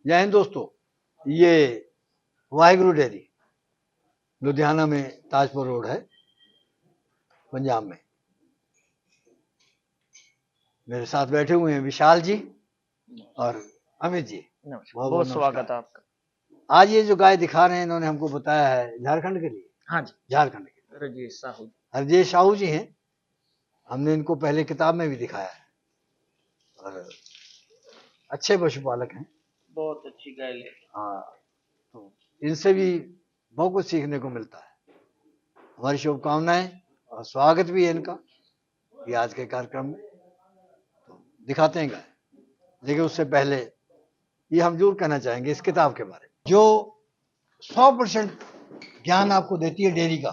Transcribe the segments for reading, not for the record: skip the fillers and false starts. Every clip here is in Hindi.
जय हिंद दोस्तों। ये वाहिगुरु डेयरी लुधियाना में ताजपुर रोड है, पंजाब में। मेरे साथ बैठे हुए हैं विशाल जी और अमित जी। बहुत स्वागत है आपका। आज ये जो गाय दिखा रहे हैं, इन्होंने हमको बताया है झारखंड के लिए। हाँ जी, झारखंड के रजेश साहू जी हैं। हमने इनको पहले किताब में भी दिखाया है और अच्छे पशुपालक हैं, बहुत अच्छी गाय है। हाँ, तो इनसे भी बहुत कुछ सीखने को मिलता है। हमारी शुभकामनाएं और स्वागत भी है इनका ये आज के कार्यक्रम में। तो दिखाते हैं गाय, लेकिन उससे पहले ये हम जरूर कहना चाहेंगे इस किताब के बारे में जो 100% ज्ञान आपको देती है डेयरी का।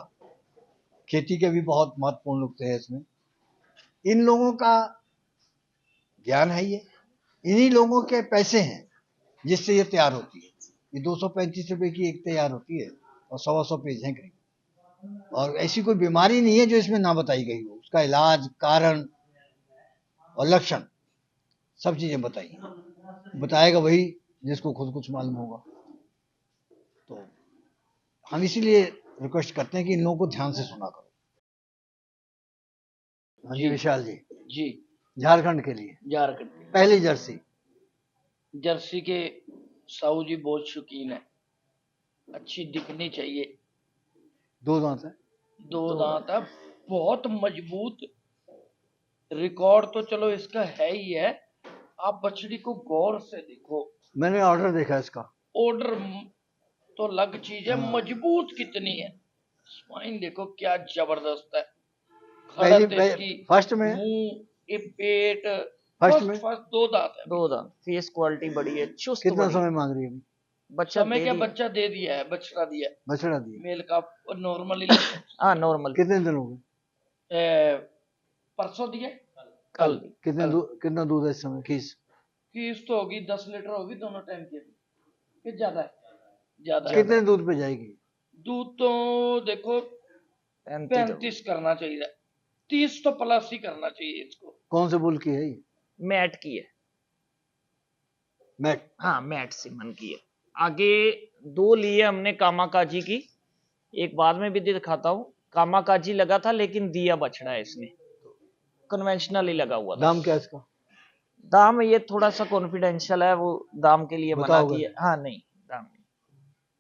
खेती के भी बहुत महत्वपूर्ण नुकते हैं इसमें। इन लोगों का ज्ञान है, ये इन्हीं लोगों के पैसे हैं जिससे ये तैयार होती है। ये 235 रुपए की एक तैयार होती है और 100 पेज है करीब। और ऐसी कोई बीमारी नहीं है जो इसमें ना बताई गई हो। उसका इलाज, कारण और लक्षण सब चीजें बताई, बताएगा वही जिसको खुद कुछ मालूम होगा। तो हम इसीलिए रिक्वेस्ट करते हैं कि इन लोगों को ध्यान से सुना करो। हाँ जी विशाल जी। जी, झारखंड के लिए झारखंड पहली जर्सी के साहू जी बहुत शौकीन है। अच्छी दिखनी चाहिए। 2 दांत है, 2 दांत है, बहुत मजबूत। रिकॉर्ड तो चलो इसका है ही है। आप बछड़ी को गौर से देखो। मैंने ऑर्डर देखा इसका। ऑर्डर तो अलग चीज है, मजबूत कितनी है। स्पाइन देखो क्या जबरदस्त है। फर्स्ट में मुंह, पेट, फर्स्ट 2 दांत है। 2 दांत, फेस क्वालिटी बड़ी है, चुस्त। कितना समय मांग रही है? बच्चा समय क्या, बच्चा दे दिया है, बछड़ा दिया है। बछड़ा दिया मेल का नॉर्मली हाँ नॉर्मल। कितने दिन हो गए? परसों दिया, कल। कितना दूध है इस समय? फीस तो होगी 10 लीटर होगी दोनों टाइम की। फिर ज्यादा है, ज्यादा कितने दूध पे जाएगी? दूध तो देखो 35 करना चाहिए, 30 तो प्लस ही करना चाहिए इसको। कौन से बुल की है ये? मैट की है। मैट? हाँ मैट सिमन की है। आगे 2 लिए हमने कामाकाजी की, एक बाद में भी दिखाता हूँ। कामाकाजी लगा था लेकिन दिया बछड़ा है इसने, कन्वेंशनल ही लगा हुआ था। दाम क्या इसका? दाम ये थोड़ा सा कॉन्फिडेंशियल है, वो दाम के लिए मना किया। हाँ नहीं, दाम नहीं।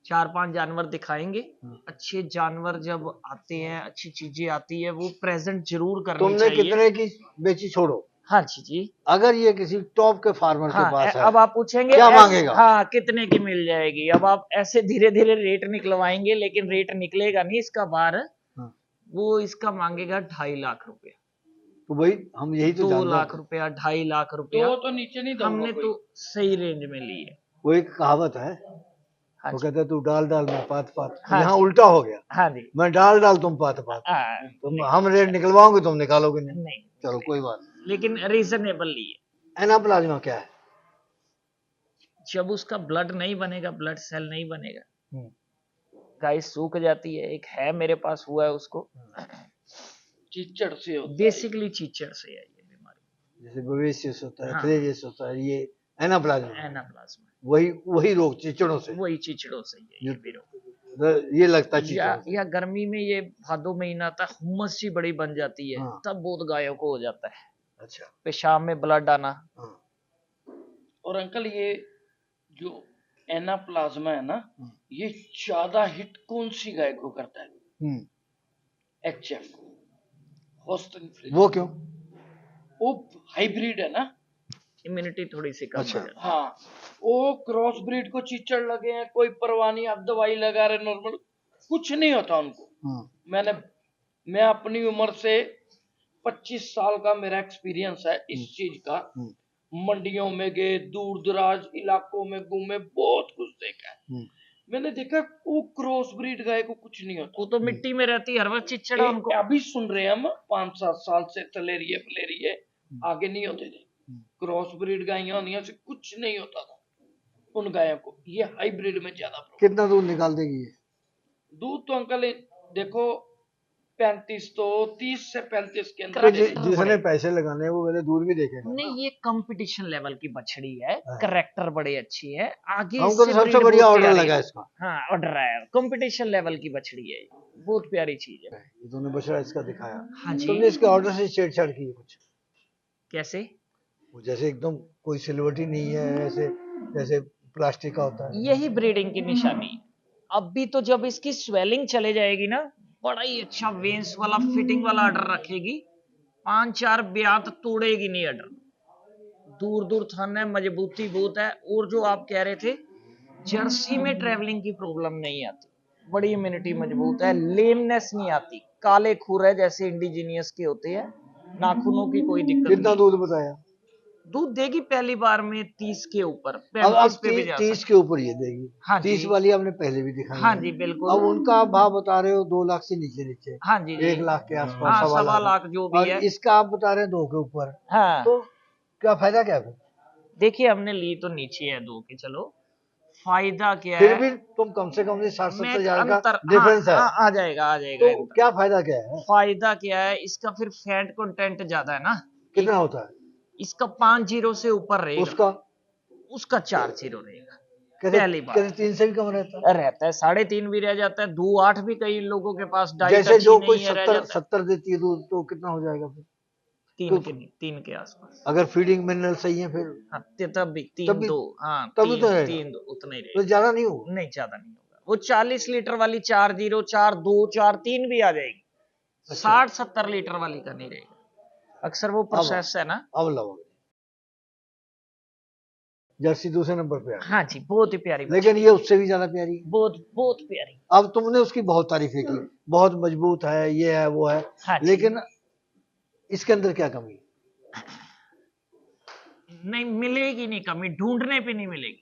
4-5 जानवर दिखाएंगे। अच्छे जानवर जब आते हैं, अच्छी चीजें आती है, वो प्रेजेंट जरूर करनी चाहिए। तुमने कितने की बेची छोड़ो। हाँ जी। अगर ये किसी टॉप के फार्मर के पास है, अब आप पूछेंगे क्या मांगेगा? हाँ कितने की मिल जाएगी। अब आप ऐसे धीरे धीरे रेट निकलवाएंगे, लेकिन रेट निकलेगा नहीं इसका बाहर। वो इसका मांगेगा 2.5 लाख रुपया। तो भाई हम यही तो 2 लाख रुपया, 2.5 लाख रुपया तो नीचे नहीं हमने तो सही रेंज में ली है। वो एक कहावत है, वो कहता है तू डाल मैं पात। हाँ यहाँ उल्टा हो गया। हाँ जी, मैं डाल तुम पात। तुम हम रेट निकलवाओगे, तुम निकालोगे नहीं। चलो कोई बात नहीं, लेकिन रीजनेबल ली है। एनाप्लाज्मा क्या है? जब उसका ब्लड नहीं बनेगा, ब्लड सेल नहीं बनेगा, गाय सूख जाती है। एक है मेरे पास, हुआ है उसको। चीचड़ से होता है, बेसिकली चीचड़ से है ये बीमारी। जैसे बेवेसियस होता है, फ्लेजियस होता है, ये एनाप्लाज्मा वही रोग चीचड़ों से ये भी रोग। ये लगता है या गर्मी में ये भादो महीना आता है, हुम्मस सी बड़ी बन जाती है। तब बहुत गायों को हो जाता है। अच्छा, पेशाब में ब्लड आना। और अंकल ये जो एनाप्लाज्मा है ना, ये ज्यादा हिट कौन सी गाय को करता है? HF, Holstein Friesian. वो क्यों? वो हाइब्रिड है ना, इम्यूनिटी थोड़ी सी कम है। हाँ, वो क्रॉस ब्रीड को चीचड़ लगे हैं, कोई परवाह नहीं, आप दवाई लगा रहे नॉर्मल, कुछ नहीं होता उनको। मैं अपनी उम्र से 25 साल का मेरा एक्सपीरियंस है इस चीज का। मंडियों में गए, दूर दराज इलाकों में घूमे, बहुत कुछ देखा है। मैंने देखा वो क्रॉस ब्रीड गाय को कुछ नहीं होता। वो तो मिट्टी में रहती है, हर वक्त चिचड़ा उनको। अभी सुन रहे हैं हम 5-7 साल से तले रही है, आगे नहीं होते थे। क्रॉस ब्रीड गायें होने से कुछ नहीं होता था उन गायों को। ये हाइब्रिड में ज्यादा। कितना दूध निकाल देगी ये? दूध तो अंकल देखो 35 तो 30 से 35 के तो अंदर जिसने पैसे लगाने हैं वो पहले दूर भी देखेगा ना। नहीं, ये कंपटीशन लेवल की बछड़ी है, हाँ। करेक्टर बड़े अच्छी है, आगे हमको तो इससे सबसे breed बढ़िया बहुत ऑर्डर प्यारी लगा है। इसका। हाँ, ऑर्डर आया, कंपटीशन लेवल की बछड़ी है, बहुत प्यारी चीज है। ये तूने बछड़ा इसका दिखाया, हाँ जी। तुमने इसके ऑर्डर से छेड़छाड़ की है कुछ? कैसे? वो जैसे एकदम कोई सिल्वरिटी नहीं है, ऐसे जैसे प्लास्टिक का होता है। यही ब्रीडिंग की निशानी है। अभी तो जब इसकी स्वेलिंग चले जाएगी ना, बड़ा ही अच्छा वेंस वाला फिटिंग वाला ऑर्डर रखेगी, 5-4 ब्यात तोड़ेगी नहीं ऑर्डर, दूर दूर थन है, मजबूती बहुत है। और जो आप कह रहे थे, जर्सी में ट्रेवलिंग की प्रॉब्लम नहीं आती, बड़ी इम्यूनिटी मजबूत है, लेमनेस नहीं आती, काले खुर है जैसे इंडिजीनियस के होते हैं, नाखूनों की कोई दिक्कत कितना नहीं। दूध बताया? दूध देगी पहली बार में 30 के ऊपर, अब 35 पे भी जा 30 सकती। के ऊपर ये देगी। हाँ 30 जी। वाली आपने पहले भी दिखाई हाँ है। जी बिल्कुल। अब उनका आप भाव बता रहे हो 2 लाख से नीचे नीचे, हाँ जी जी। 1 लाख के आसपास, हाँ, 1.25 1.25 लाख, लाख जो भी और है। इसका आप बता रहे हैं 2 के ऊपर, हाँ, तो क्या फायदा क्या है? देखिए हमने ली तो नीचे है 2 के, चलो फायदा क्या फिर है, भी तुम कम से कम 60-70 में हजार का अंतर, डिफरेंस है, आ जाएगा तो अंतर। क्या फायदा क्या है? फायदा क्या है इसका, फिर फैट कंटेंट ज्यादा है ना, कितना होता है इसका 5 जीरो से ऊपर रहेगा, उसका? उसका 4 जीरो रहेगा। कहते पहली बात कहते 3 से भी कम रहता है। रहता है, 3.5 भी रह जाता है, 2.8 भी कई लोगों के पास डाइट जैसे अच्छी जो कोई नहीं है रह 70 जाता है। 70 देती है दूध, तो कितना हो जाएगा फिर? 3 के आसपास। अगर फीडिंग मिनरल सही है फिर हाँ, तब भी तब 3 भी 2, हाँ तब भी तो 3 रहेगा, 3 2 उतना ही तो रहेगा, ज्यादा नहीं होगा। नहीं ज्यादा नहीं होगा। वो 40 लीटर वाली 4 जीरो 4 2 4 3 भी आ जाएगी, अच्छा। 60-70 लीटर वाली का नहीं रहेगा, अक्सर वो प्रोसेस है ना। अब लो, जर्सी दूसरे नंबर पे आ गई। हाँ जी, बहुत ही प्यारी बच्ची, लेकिन ये उससे भी ज्यादा प्यारी है। बहुत बहुत प्यारी। अब तुमने उसकी बहुत तारीफें की, बहुत मजबूत है, ये है वो है, हाँ जी। लेकिन इसके अंदर क्या कमी है? नहीं मिलेगी, नहीं कमी, ढूंढने पे नहीं मिलेगी।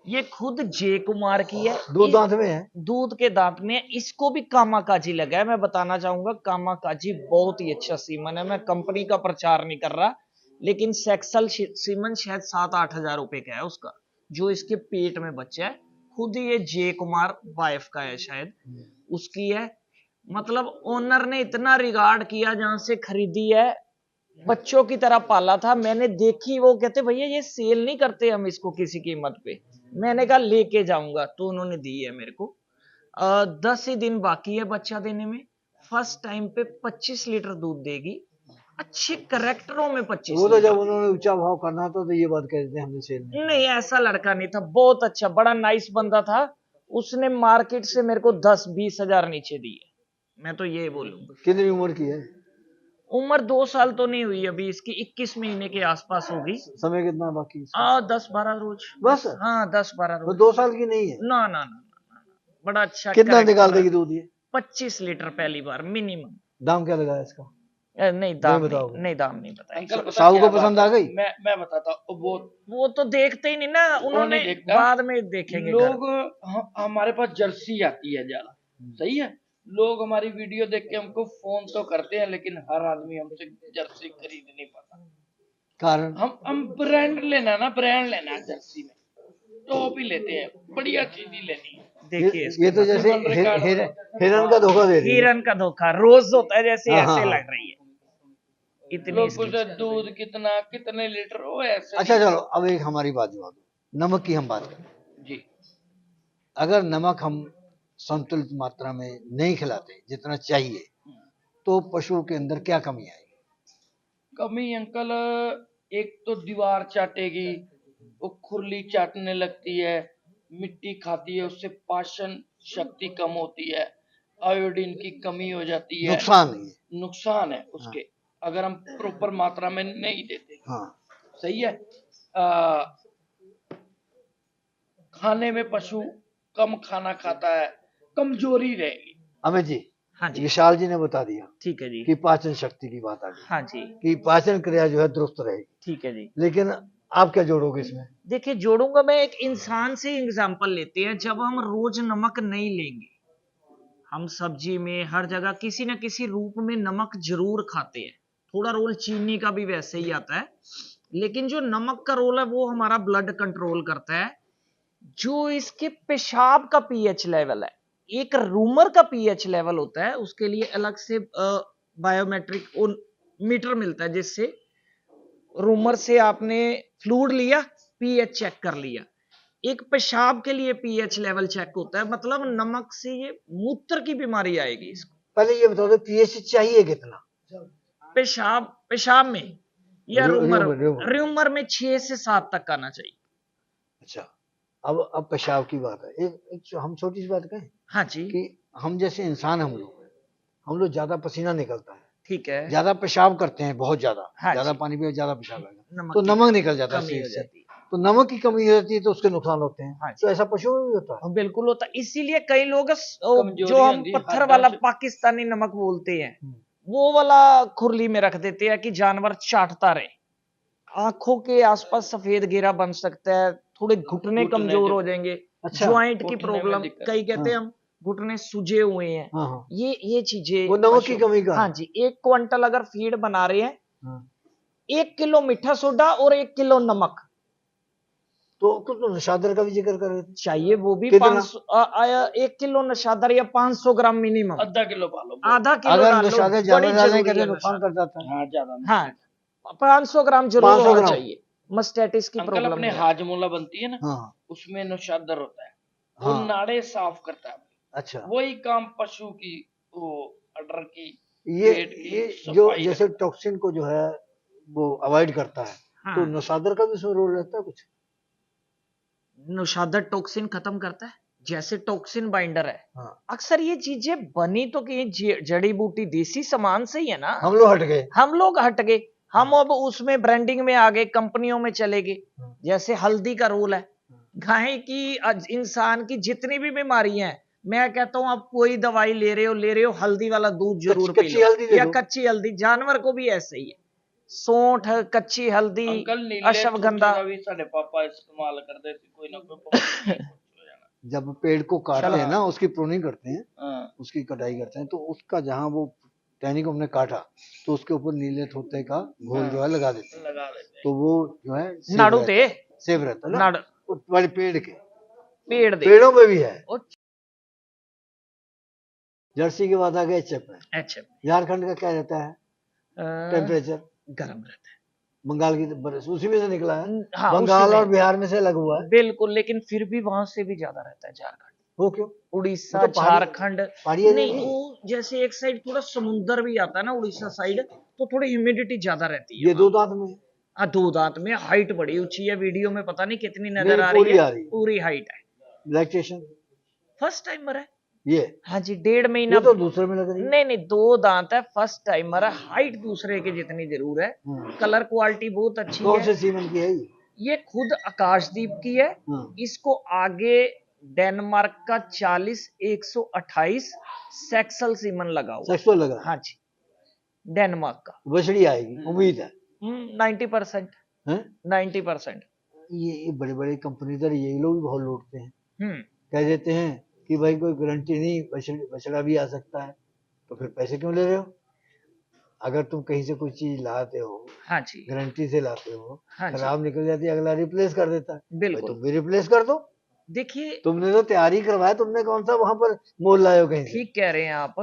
ये खुद जय कुमार की है, दूध दांत में है, दूध के दांत में है। इसको भी कामाकाजी लगा है, मैं बताना चाहूंगा, कामाकाजी बहुत ही अच्छा सीमन है। मैं कंपनी का प्रचार नहीं कर रहा, लेकिन सेक्सल सीमन शायद 7-8 हजार रुपए का है उसका, जो इसके पेट में बच्चा है। खुद ये जय कुमार वाइफ का है शायद, उसकी है। मतलब ओनर ने इतना रिगार्ड किया, जहां से खरीदी है बच्चों की तरह पाला था। मैंने देखी, वो कहते भैया ये सेल नहीं करते हम इसको किसी कीमत पे। मैंने कहा लेके जाऊंगा, तो उन्होंने दी है मेरे को। 10 ही दिन बाकी है बच्चा देने में। फर्स्ट टाइम पे 25 लीटर दूध देगी, अच्छे करेक्टरों में 25 वो तो लीटर। जब उन्होंने ऊंचा भाव करना था तो ये बात कह देते हमने सेल नहीं। नहीं, ऐसा लड़का नहीं था, बहुत अच्छा, बड़ा नाइस बंदा था। उसने मार्केट से मेरे को 10-20 हजार नीचे दी है, मैं तो ये बोलूंगा। कितनी उम्र की है? उम्र 2 साल तो नहीं हुई अभी इसकी, 21 महीने के आसपास होगी। समय कितना बाकी है? 10-12 रोज बस? हाँ 10-12 तो रोज। 2 साल की नहीं है? ना ना ना, बड़ा अच्छा। कितना निकाल देगी दूध ये? 25 लीटर पहली बार मिनिमम। दाम क्या लगाया इसका? नहीं दाम नहीं नहीं, बताओगे? नहीं दाम नहीं बताया। अंकल पता साहू क्या को पसंद बात आ है? गई? मैं बताता हूँ, वो तो देखते ही नहीं ना, उन्होंने नहीं देखता। बाद में देखेंगे घर। लोग हमारे पास जर्सी आती है ज्यादा, सही है। लोग हमारी वीडियो देख के हमको फोन तो करते हैं, लेकिन हर आदमी हमसे जर्सी खरीद नहीं पाता। कारण हम ब्रांड लेना ना, ब्रांड लेना है जर्सी में, टॉप ही लेते हैं, बढ़िया चीज ही लेनी है। देखिए ये तो जैसे हिरन का धोखा दे रही है। हिरन का धोखा रोज होता है जैसे, हाँ, ऐसे हाँ, लग रही है इतनी लोग इसकी। पूछते दूध कितना, कितने लीटर, वो ऐसे अच्छा चलो, अब एक हमारी बात जवाब दो, नमक की हम बात करें। जी। अगर नमक हम संतुलित मात्रा में नहीं खिलाते जितना चाहिए, तो पशु के अंदर क्या कमी आएगी? कमी अंकल, एक तो दीवार चाटेगी, वो खुरली चाटने लगती है, मिट्टी खाती है, उससे पाचन शक्ति कम होती है, आयोडीन की कमी हो जाती है, नुकसान है उसके। हाँ। अगर हम प्रॉपर मात्रा में नहीं देते। हाँ। सही है। खाने में पशु कम खाना खाता है, कमजोरी रहेगी। अमित जी, हाँ जी, विशाल जी ने बता दिया, ठीक है जी, कि पाचन शक्ति की बात आ गई, हाँ जी, कि पाचन क्रिया जो है दुरुस्त रहेगी, ठीक है जी। लेकिन आप क्या जोड़ोगे इसमें? देखिए जोड़ूंगा मैं, एक इंसान से एग्जांपल लेते हैं। जब हम रोज नमक नहीं लेंगे, हम सब्जी में हर जगह किसी न किसी रूप में नमक जरूर खाते हैं। थोड़ा रोल चीनी का भी वैसे ही आता है, लेकिन जो नमक का रोल है वो हमारा ब्लड कंट्रोल करता है। जो इसके पेशाब का पीएच लेवल है, एक रूमर का पीएच लेवल होता है, उसके लिए अलग से बायोमेट्रिक मीटर मिलता है, जिससे रूमर से आपने फ्लूइड लिया, पीएच चेक कर लिया। एक पेशाब के लिए पीएच लेवल चेक होता है, मतलब नमक से ये मूत्र की बीमारी आएगी इसको। पहले ये बताओ पीएच चाहिए कितना पेशाब में या रूमर र्यूमर रूमर में 6 से 7 तक आना चाहिए। अच्छा, अब पेशाब की बात है। एक हम छोटी सी बात कहें। हाँ जी। कि हम जैसे इंसान हम लोग ज्यादा पसीना निकलता है, ठीक है, ज्यादा पेशाब करते हैं, बहुत ज्यादा, हाँ ज्यादा जी। पानी पिए ज्यादा पेशाब आएगा, नमक तो की नमक निकल जाता है कमी शरीर हो से। जाती है। तो नमक की कमी हो जाती है तो उसके नुकसान होते हैं। हाँ जी। तो ऐसा पशुओं में भी होता है। हाँ, बिल्कुल होता है। इसीलिए कई लोग कमजोरी जो हम होती है, पत्थर हड्डां वाला से। पाकिस्तानी नमक बोलते हैं, वो वाला खुरली में रख देते हैं कि जानवर चाटता रहे। आंखों के आसपास सफेद घेरा बन सकता है, थोड़े घुटने कमजोर हो जाएंगे, अच्छा, ज्वाइंट की घुटने में प्रॉब्लम, दिक्कत। कई कहते हैं हम घुटने सूजे हुए हैं। हाँ हाँ, ये चीजें वो नमक की कमी का है। हाँ जी। 1 क्विंटल अगर फीड बना रहे हैं, हाँ। 1 किलो मीठा सोडा और 1 किलो नमक तो कुछ तो नशादर का भी जिक्र कर रहे थे। चाहिए, वो भी कितना? 1 किलो नशादर या 500 ग्राम मिनिमम, आधा किलो पालो, आधा किलो अगर डाल लो, नशादर बड़ी ज्यादा डालने जरूरी के है नुकसान नशादर। कर जाता है। हाँ ज्यादा। हाँ, 500 ग्राम जरूर 500 होना ग्राम चाहिए। मस्टैटिस की अंकल प्रॉब्लम अपने नहीं है। हाजमोला बनती है ना, हाँ उसमें नौशादर होता है, वो हाँ, नाड़े साफ करता है। अच्छा। वही काम पशु की, वो अडर की, ये पेट की ये जो सफाई जैसे रखता टॉक्सिन को जो है वो अवॉइड करता है, तो हाँ, नशादर का भी उसमें रोल रहता है कुछ। नौशादर टॉक्सिन खत्म करता है, जैसे टॉक्सिन बाइंडर है। हाँ, अक्सर ये चीजें बनी तो कि जड़ी बूटी देसी सामान से ही है ना। हम लोग हट गए। हम लोग हट गए, हम अब उसमें ब्रांडिंग में आ गए, कंपनियों में चले गए। हाँ। जैसे हल्दी का रोल है, गाय की इंसान की जितनी भी बीमारियां हैं, मैं कहता हूं आप कोई दवाई ले रहे हो हल्दी वाला दूध जरूर पी कच्ची लो, हल्दी दे या दो। कच्ची हल्दी। जानवर को भी ऐसे ही है, सौंठ, कच्ची हल्दी, अंकल नीले अश्वगंधा। का भी साढ़े पापा इस्तेमाल करते थे, कोई ना कोई पपड़ी हो जाना। जब पेड़ को काटते हैं हाँ। ना, उसकी प्रूनिंग करते हैं, हाँ, उसकी कटाई करते हैं, तो उसका जहाँ वो टहनी को हमने काटा, तो उसके ऊपर नीले थोते का घोल जो है लगा देते हैं। लगा देते हैं। तो वो जो है नाड़ू ते सेफ रहता है ना। नाड़ वो वाले पेड़ के पेड़ दे पेड़ों में भी है। और जर्सी के बाद आ गया एचएफ में। अच्छा झारखंड का क्या रहता है टेम्परेचर? गर्म रहता है। बंगाल की बरस उसी में से निकला है। हाँ, बंगाल उसी और में बिहार में से अलग हुआ है। बिल्कुल, लेकिन फिर भी वहां से भी ज्यादा रहता है झारखंड, वो क्यों? उड़ीसा, वो तो झारखंड। पहाड़ी एरिया नहीं, वो जैसे एक साइड थोड़ा समुंदर भी आता है ना, उड़ीसा साइड, तो थोड़ी ह्यूमिडिटी ज्यादा रहती है ये वहाँ। दो दांत में है। हाँ, 2 दांत में, हाइट बड़ी ऊंची है, वीडियो में पता नहीं कितनी नजर नहीं, आ रही पूरी है, आ रही है। पूरी हाइट है। लैक्टेशन फर्स्ट टाइमर है ये हाँ जी, 1.5 महीना। ये तो दूसरे में लग रही है। नहीं नहीं, 2 दांत है, फर्स्ट टाइमर है, हाइट दूसरे के जितनी जरूर है, कलर क्वालिटी बहुत अच्छी कौन है। से सीमन की है ये? ये खुद आकाशदीप की है। इसको आगे डेनमार्क का 40-128 सेक्सल सीमन लगा हुआ। सेक्सुअल लगा। हाँ जी, डेनमार्क का। बछड़ी आएगी उम्मीद है। 90%, हैं? 90%। ये बड़े बड़े कंपनीदार यही लोग भी बहुत लूटते हैं। हम्म कह देते हैं कि भाई कोई गारंटी नहीं, बछड़ा भी आ सकता है, तो फिर पैसे क्यों ले रहे हो? अगर तुम कहीं से कोई चीज लाते हो, हाँ जी, गारंटी से लाते हो, हाँ जी, खराब निकल जाती है, अगला रिप्लेस कर देता है, भाई बिल्कुल। तुम भी रिप्लेस कर दो। देखिए, तुमने तो तैयारी करवाया, तुमने कौन सा वहां पर मोल लाए हो कहीं से? ठीक कह रहे हैं आप,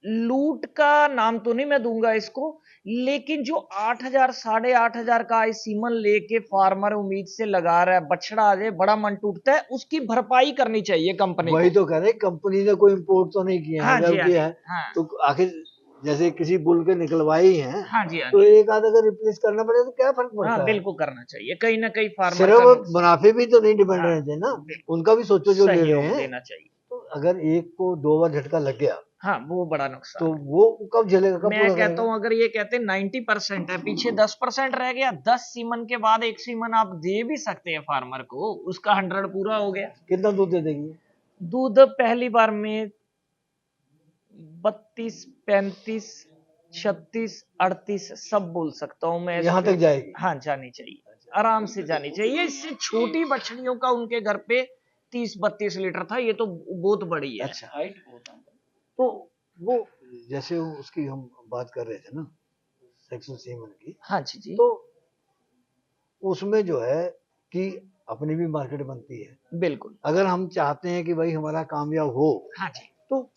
लूट का नाम तो नहीं मैं दूंगा इसको, लेकिन जो 8,000 8,500 का सीमन लेके फार्मर उम्मीद से लगा रहा है, बछड़ा आ जाए बड़ा मन टूटता है, उसकी भरपाई करनी चाहिए कंपनी वही को। तो कह रहे, कंपनी ने कोई इम्पोर्ट तो नहीं किया है, हाँ जी, जब हाँ किया जी, है हाँ, तो आखिर जैसे किसी बुल के निकलवाए ही हैं, हाँ जी, हाँ तो जी, एक आध अगर रिप्लेस करना पड़े तो क्या फर्क हाँ, पड़ता है? बिल्कुल करना चाहिए, कहीं ना कहीं फार्मर सिर्फ का मुनाफे भी तो नहीं डिपेंड हाँ, रहते ना, बिल्कुल उनका भी सोचो जो ले रहे सहयोग हैं। देना चाहिए। तो अगर एक को 2 बार झटका लग गया, हाँ, वो बड़ा तो नुकसान है। वो कब झेलेगा, कब मैं पूरा कहता करेगा? हूं, अगर ये कहते हैं 90% है, पीछे 10% रह गया, 10 सीमन के बाद 1 सीमन आप दे भी सकते हैं फार्मर को, उसका 100 पूरा हो गया। कितना दूध दे देगी? दूध पहली बार में 32, 35, 36, 38 सब बोल सकता हूं मैं यहाँ इसको। तक जाएगी? हाँ, जानी चाहिए, आराम से जानी चाहिए। इससे छोटी बछड़ियों का उनके घर पे 30-32 लीटर था, ये तो बहुत बड़ी है। अच्छा, हाइट बहुत है। तो वो जैसे उसकी हम बात कर रहे थे ना, सेक्सुअल सीमन की, हाँ जी जी, तो उसमें जो है कि अपनी भी मार्केट बनती है। बिल्कुल। अगर हम चाहते हैं कि भाई हमारा कामयाब हो, हाँ जी। तो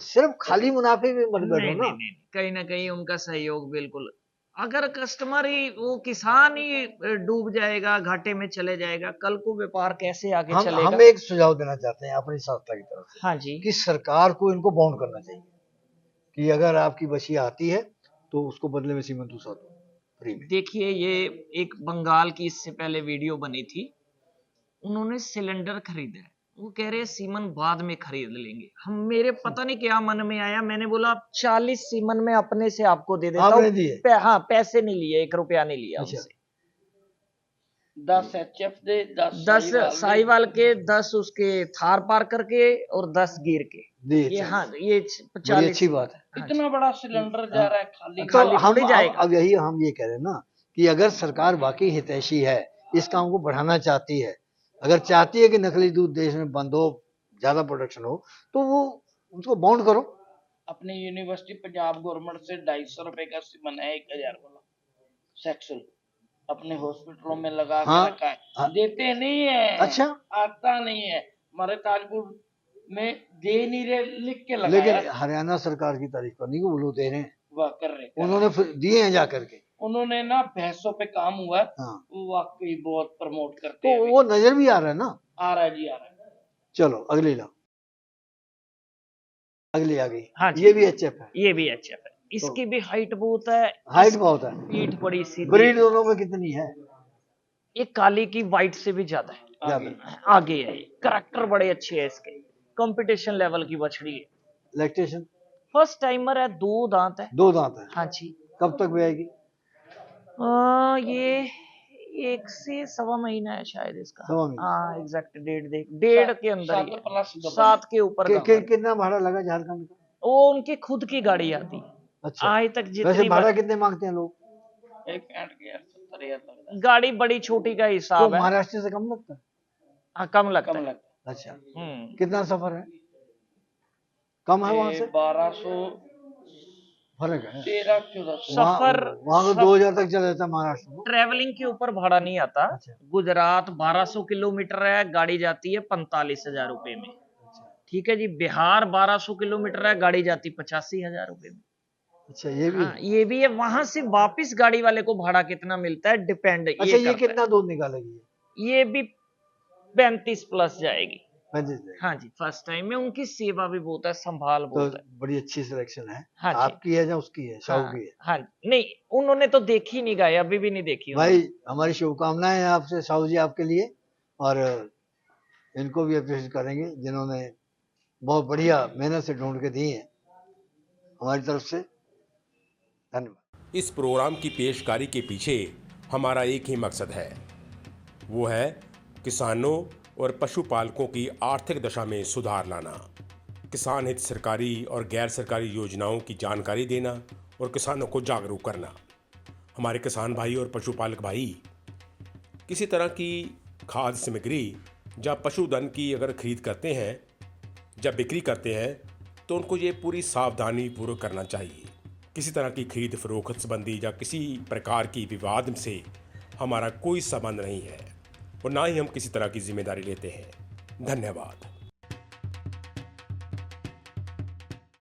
सिर्फ खाली मुनाफे में मत बैठो नहीं, ना। नहीं, नहीं, कहीं ना कहीं उनका सहयोग बिल्कुल। अगर कस्टमर ही, वो किसान ही डूब जाएगा, घाटे में चले जाएगा, कल को व्यापार कैसे आगे चलेगा? हम एक सुझाव देना चाहते हैं अपनी संस्था की तरफ से। हाँ जी। कि सरकार को इनको बाउंड करना चाहिए कि अगर आपकी बछिया आती है तो उसको बदले में सीमेंट दूसरा दो फ्री में। देखिए, ये एक बंगाल की इससे पहले वीडियो बनी थी, उन्होंने सिलेंडर खरीदा है, वो कह रहे हैं सीमन बाद में खरीद लेंगे। हम, मेरे पता नहीं क्या मन में आया, मैंने बोला 40 सीमन में अपने से आपको दे देता आपने हूँ। दिए? हाँ, पैसे नहीं लिए, 1 रुपया नहीं लिया अच्छा। उनसे। 10 HF दे, 10 10 साहिवाल के, 10 उसके थार पार करके और 10 गिर के। दे ये, हाँ, ये बड़ी 40। अच्छी बात है। हाँ, इतना बड़ा सिलेंडर जा रहा है खाली तो खाली हम थोड़ी जाएगा। अब यही हम ये कह रहे हैं ना कि अगर सरकार वाकई हितैषी है, इस काम को बढ़ाना चाहती है, अगर चाहती है कि नकली दूध देश में बंद हो, ज्यादा प्रोडक्शन हो, तो वो उसको बाउंड करो। अपनी यूनिवर्सिटी पंजाब गवर्नमेंट से 250 रुपए का सीमन है 1000 वाला सेक्शन, अपने हॉस्पिटलों में लगा के रखा है। हाँ। देते नहीं है। अच्छा। आता नहीं है हमारे ताजपुर में, दे नहीं रहे, लिख के लगाया। लेकिन हरियाणा सरकार की तारीफ करनी, वो लोग दे रहे हैं, वह कर रहे, उन्होंने फिर दिए हैं जा करके। उन्होंने ना भैंसों पे काम हुआ। हाँ। वो वाकई बहुत प्रमोट करते तो हैं। वो नजर भी आ रहा है ना। आ रहा है जी, आ रहा है। चलो अगली लो, अगली आ गई। हाँ जी। ये भी HF है। ये भी अच्छा है, इसकी भी हाइट बहुत है, हाइट बहुत है। पीठ बड़ी सीधी। ब्रीड दोनों में कितनी है? ये काली की वाइट से भी ज्यादा है, ज्यादा आगे है। करैक्टर बड़े अच्छे है इसके, कंपटीशन लेवल की बछड़ी है। लैक्टेशन? फर्स्ट टाइमर है, 2 दांत है। 2 दांत है। हाँ जी। कब तक ब्याएगी? ये 1 से सवा महीना है शायद इसका। सवा महीना। हाँ, एग्जैक्ट डेट देख, 1.5 के अंदर ही है। 7+ 7 के ऊपर का। कितना भाड़ा लगा झारखंड का? वो उनकी खुद की गाड़ी आती है। अच्छा। आज तक वैसे जितनी भाड़ा कितने मांगते हैं लोग? 70,000 लगता है। गाड़ी बड़ी छोटी का तो हिसाब है। महाराष्ट्र से कम लगता है? हाँ, कम लगता कम है। लगता अच्छा। हम्म। कितना सफर है? कम है वहां है। से? 1200 फर्क है। 13-14 सफर वहां तो 2000 तक चला जाता है महाराष्ट्र को। ट्रेवलिंग के ऊपर भाड़ा नहीं आता। अच्छा। गुजरात 1200 किलोमीटर है, गाड़ी जाती है 45,000 रुपए में। ठीक है जी। बिहार 1200 किलोमीटर है, गाड़ी जाती 85,000 रुपए में। अच्छा, ये भी हाँ, है। ये भी है। वहां से वापिस गाड़ी वाले को भाड़ा कितना मिलता है, डिपेंड अच्छा, ये करता कितना दूध निकालेगी? है। ये भी 35 प्लस जाएगी। 35? हाँ जी। फर्स्ट टाइम में उनकी सेवा भी बहुत है, संभाल तो बहुत है। बड़ी अच्छी सिलेक्शन है। हाँ जी। आपकी है या उसकी है? शाहू हाँ, की है? हाँ, नहीं, उन्होंने तो देखी नहीं गाय, अभी भी नहीं देखी भाई हमारी शुभकामनाएं हैं आपसे साहू जी, आपके लिए, और इनको भी अप्रिशिएट करेंगे जिन्होंने बहुत बढ़िया मेहनत से ढूंढ के दी है। हमारी तरफ से धन्यवाद। इस प्रोग्राम की पेशकारी के पीछे हमारा एक ही मकसद है, वो है किसानों और पशुपालकों की आर्थिक दशा में सुधार लाना, किसान हित सरकारी और गैर सरकारी योजनाओं की जानकारी देना और किसानों को जागरूक करना। हमारे किसान भाई और पशुपालक भाई किसी तरह की खाद्य सामग्री या पशुधन की अगर खरीद करते हैं, जब बिक्री करते हैं, तो उनको ये पूरी सावधानी पूर्वक करना चाहिए। किसी तरह की खरीद फरोख्त संबंधी या किसी प्रकार की विवाद से हमारा कोई संबंध नहीं है और ना ही हम किसी तरह की जिम्मेदारी लेते हैं। धन्यवाद।